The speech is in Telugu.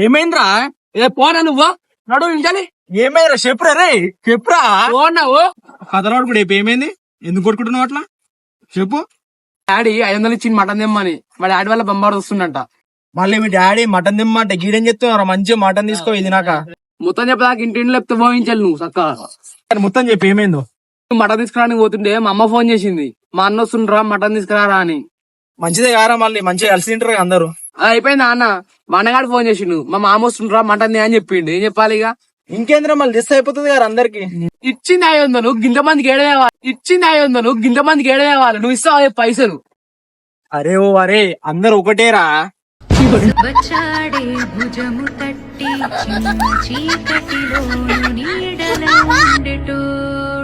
ఏమైందిరా? పోనా నువ్వు నడు ఇంచాలి. ఏమైందిరా చెప్పురా రే చెప్పురా. పోన్నావు కథలాడు కూడా ఏమైంది? ఎందుకు కొట్టుకుంటున్నావు అట్లా చెప్పు. డాడీ 500 ఇచ్చింది మటన్ తెమ్మని. మా డాడీ వాళ్ళ బొమ్మాడు వస్తుందంట. మళ్ళీ మీ డాడీ మటన్ తిమ్మంటే గీడేం చెప్తున్నారా? మంచిగా మటన్ తీసుకో ఇది నాక మొత్తం చెప్పదాకా ఇంటింటి లేకపోతే పోయించాలి నువ్వు చక్కగా. మొత్తం చెప్పి ఏమైందో. మటన్ తీసుకురానికి పోతుంటే మా అమ్మ ఫోన్ చేసింది, మా అన్న వస్తుండ్రా మటన్ తీసుకురారా అని. మంచిదే కారా మళ్ళీ మంచిగా కలిసి తింటారు అందరు. అయిపోయింది అన్న. మా అన్నగాడు ఫోన్ చేసిండు, మా మామ వస్తుండ్రా మటన్ అని చెప్పిండు. ఏం చెప్పాలి ఇక? ఇంకేంద్రా మళ్ళీ దిస్ అయిపోతుంది కదా అందరికి. ఇచ్చింది 500 గింత మందికి ఏడవేవాలి. ఇచ్చింది 500 గింత మందికి ఏడవేవాలి. నువ్వు ఇస్తావు పైసలు. అరే ఓ అరే అందరు ఒకటేరా. వచ్చాడే భుజము తట్టి చిన్న చీకటిలో నీడల ఉండేటోడు.